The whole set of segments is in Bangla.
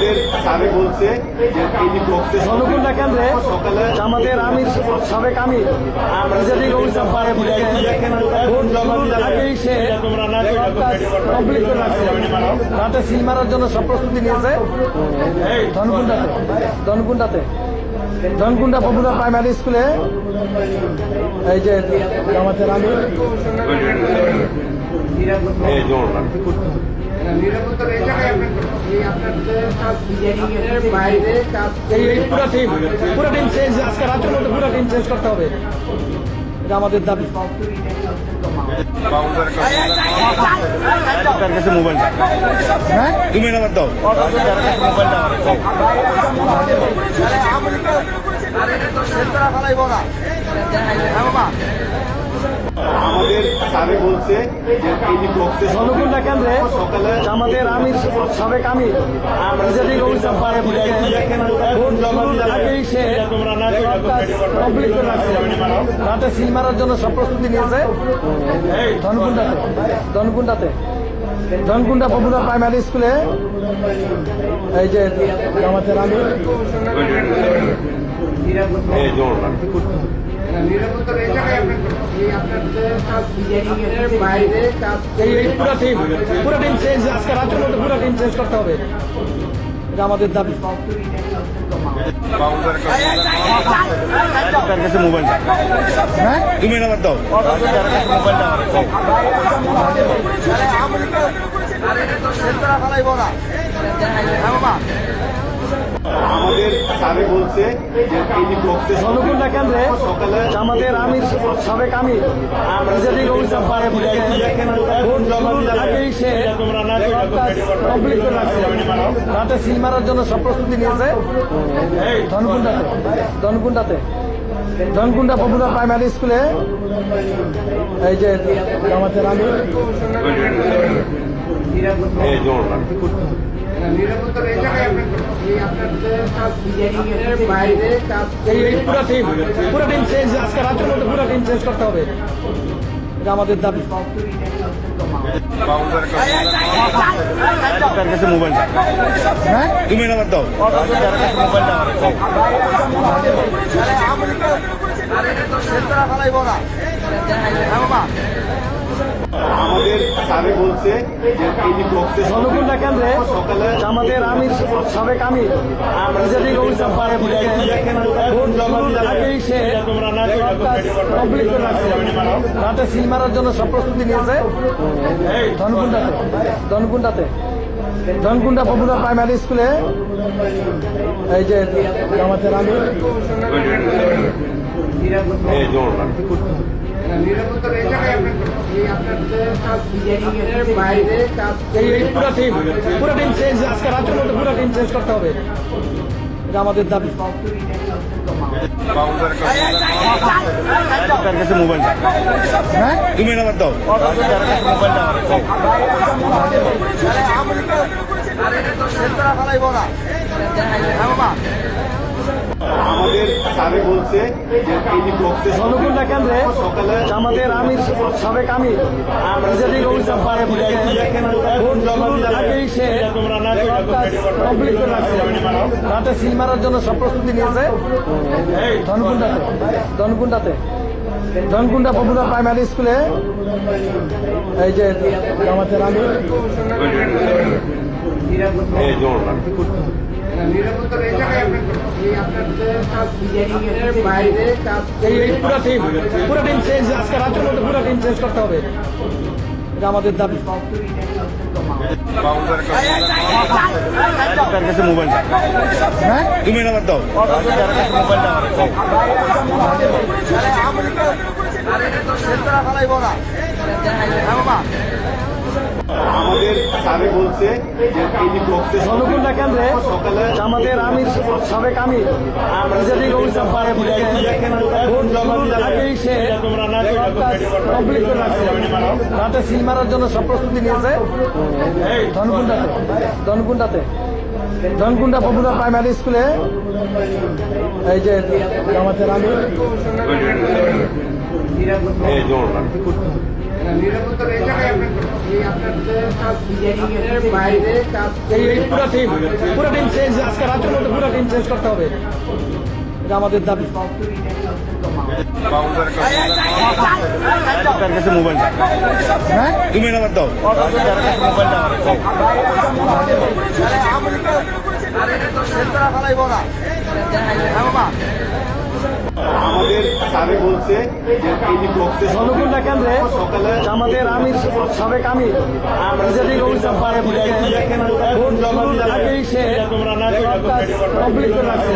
আমাদের স্যারে বলছে যে এই বক্সে ধনকুণ্ডা কেন্দ্রে জামাতের আমির সাবেক আমির প্রিজাইডিং অফিসার ভোট শুরুর আগেই সে কমপ্লিট করে রাখছে। রাতে সিল মারার জন্য সব প্রস্তুতি নিয়েছে। ধনকুণ্ডা পপুলার প্রাইমারি স্কুলে এই যে জামাতের আমির পুরো টিম চেঞ্জ, আজকে রাতের মধ্যে পুরো টিম চেঞ্জ করতে হবে, এটা আমাদের দাবি। মোবাইল হ্যাঁ তুমি নাম্বার দাও, মোবাইলটা আমাদের স্যারে বলছে যে এই বক্সে ধনকুণ্ডা কেন্দ্রে জামাতের আমির সাবেক আমির প্রিজাইডিং অফিসার ভোট শুরুর আগেই সে কমপ্লিট করে রাখছে। রাতে সিল মারার জন্য সব প্রস্তুতি নিয়েছে। ধনকুণ্ডা পপুলার প্রাইমারি স্কুলে এই যে জামাতের আমির পুরো টিম চেঞ্জ, আজকে রাতের মধ্যে পুরো টিম চেঞ্জ করতে হবে, এটা আমাদের দাবি। মোবাইল হ্যাঁ তুমি নাম্বার দাও, মোবাইলটা আমাদের স্যারে বলছে যে এই বক্সে ধনকুণ্ডা কেন্দ্রে জামাতের আমির সাবেক আমির প্রিজাইডিং অফিসার ভোট শুরুর আগেই সে কমপ্লিট করে রাখছে। রাতে সিল মারার জন্য সব প্রস্তুতি নিয়েছে। ধনকুণ্ডা পপুলার প্রাইমারি স্কুলে এই যে জামাতের আমির পুরো টিম চেঞ্জ, আজকে রাতের মধ্যে পুরো টিম চেঞ্জ করতে হবে, এটা আমাদের দাবি। মোবাইল হ্যাঁ তুমি নাম্বার দাও, মোবাইলটা আমাদের স্যারে বলছে যে এই বক্সে ধনকুণ্ডা কেন্দ্রে জামাতের আমির সাবেক আমির প্রিজাইডিং অফিসার ভোট শুরুর আগেই সে কমপ্লিট করে রাখছে। রাতে সিল মারার জন্য সব প্রস্তুতি নিয়েছে। ধনকুণ্ডা পপুলার প্রাইমারি স্কুলে এই যে জামাতের আমির পুরো টিম চেঞ্জ, আজকে রাতের মধ্যে পুরো টিম চেঞ্জ করতে হবে, এটা আমাদের দাবি। মোবাইল হ্যাঁ তুমি নাম্বার দাও, মোবাইলটা আমাদের স্যারে বলছে যে এই বক্সে ধনকুণ্ডা কেন্দ্রে জামাতের আমির সাবেক আমির প্রিজাইডিং অফিসার ভোট শুরুর আগেই সে কমপ্লিট করে রাখছে। রাতে সিল মারার জন্য সব প্রস্তুতি নিয়েছে। ধনকুণ্ডা পপুলার প্রাইমারি স্কুলে এই যে জামাতের আমির পুরো টিম চেঞ্জ, আজকে রাতের মধ্যে পুরো টিম চেঞ্জ করতে হবে, এটা আমাদের দাবি। মোবাইল হ্যাঁ তুমি নাম্বার দাও, মোবাইলটা আমাদের স্যারে বলছে যে এই বক্সে ধনকুণ্ডা কেন্দ্রে জামাতের আমির সাবেক আমির প্রিজাইডিং অফিসার ভোট শুরুর আগেই সে কমপ্লিট করে রাখছে। রাতে সিল মারার জন্য সব প্রস্তুতি নিয়েছে। ধনকুণ্ডা পপুলার প্রাইমারি স্কুলে এই যে জামাতের আমির এই পুরো টিম চেঞ্জ, আজকে রাতের মধ্যে পুরো টিম চেঞ্জ করতে হবে, এটা আমাদের দাবি। তার কাছে মোবাইল হ্যাঁ, তুমি নাম্বার দাও তার কাছে মোবাইল দাও আমাদের স্যারে বলছে যে এই বক্সে জনকুণ্ডা কেন্দ্রে সকালে আমাদের আমির সাবেক আমির প্রিজাইডিং অফিসার পারে ভোট শুরুর আগেই সে সব কাজ কমপ্লিট করে রাখছে,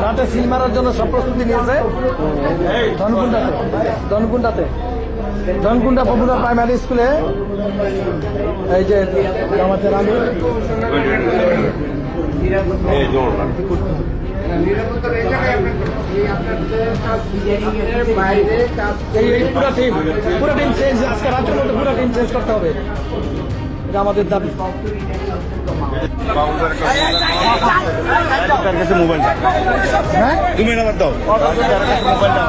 রাতে সিল মারার জন্য সব প্রস্তুতি নিয়েছে। ধনকুণ্ডাতে ধনকুণ্ডা পপুলার প্রাইমারি স্কুলে এই যে আমাদের আমির এই পুরো টিম চেঞ্জ, আজকে রাতের মধ্যে পুরো টিম চেঞ্জ করতে হবে, এটা আমাদের দাবি। তার কাছে মোবাইল হ্যাঁ, তুমি নাম্বার দাও তার কাছে মোবাইল দাও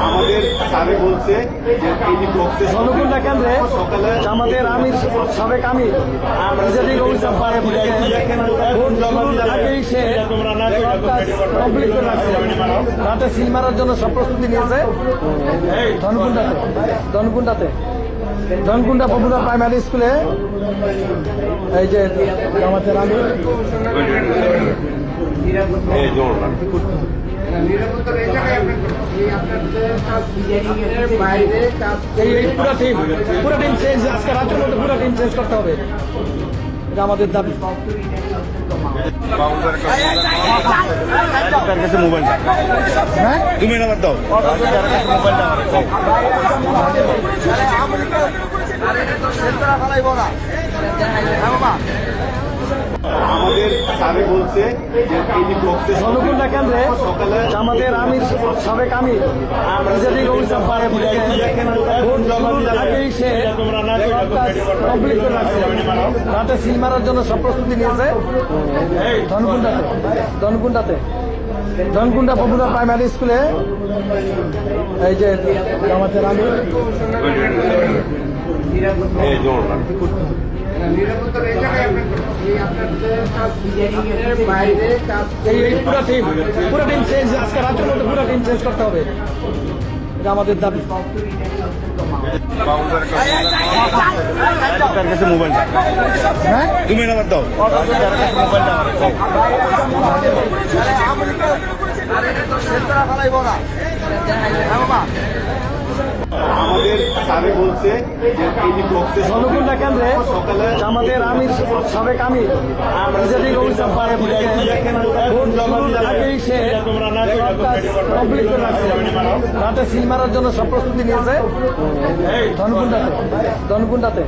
আমাদের স্যারে বলছে যে এই বক্সে জনকুণ্ডা কেন্দ্রে সকালে আমাদের আমির সাবেক আমির প্রিজাইডিং অফিসার পারে ভোট শুরুর আগেই সে সব কাজ কমপ্লিট করে রাখছে, রাতে সিল মারার জন্য সব প্রস্তুতি নিয়েছে। ধনকুণ্ডাতে ধনকুণ্ডা পপুলার প্রাইমারি স্কুলে এই যে আমাদের আমির এই পুরো টিম চেঞ্জ, আজকে রাতের মধ্যে পুরো টিম চেঞ্জ করতে হবে, এটা আমাদের দাবি। তার কাছে মোবাইল হ্যাঁ, তুমি নাম্বার দাও তার কাছে মোবাইল দাও আমাদের স্যারে বলছে যে এই বক্সে জনকুণ্ডা কেন্দ্রে সকালে আমাদের আমির সাবেক আমির প্রিজাইডিং অফিসার পারে ভোট শুরুর আগেই সে সব কাজ কমপ্লিট করে রাখছে, রাতে সিল মারার জন্য সব প্রস্তুতি নিয়েছে। ধনকুণ্ডাতে ধনকুণ্ডা পপুলার প্রাইমারি স্কুলে এই যে আমাদের আমির এই পুরো টিম চেঞ্জ, আজকে রাতের মধ্যে পুরো টিম চেঞ্জ করতে হবে, এটা আমাদের দাবি। তার কাছে মোবাইল হ্যাঁ, তুমি নাম্বার দাও তার কাছে মোবাইল দাও আমাদের স্যারে বলছে যে এই বক্সে জনকুণ্ডা কেন্দ্রে সকালে আমাদের আমির সাবেক আমির প্রিজাইডিং অফিসার পারে ভোট শুরুর আগেই সে সব কাজ কমপ্লিট করে রাখছে, রাতে সিল মারার জন্য সব প্রস্তুতি নিয়েছে। ধনকুণ্ডাতে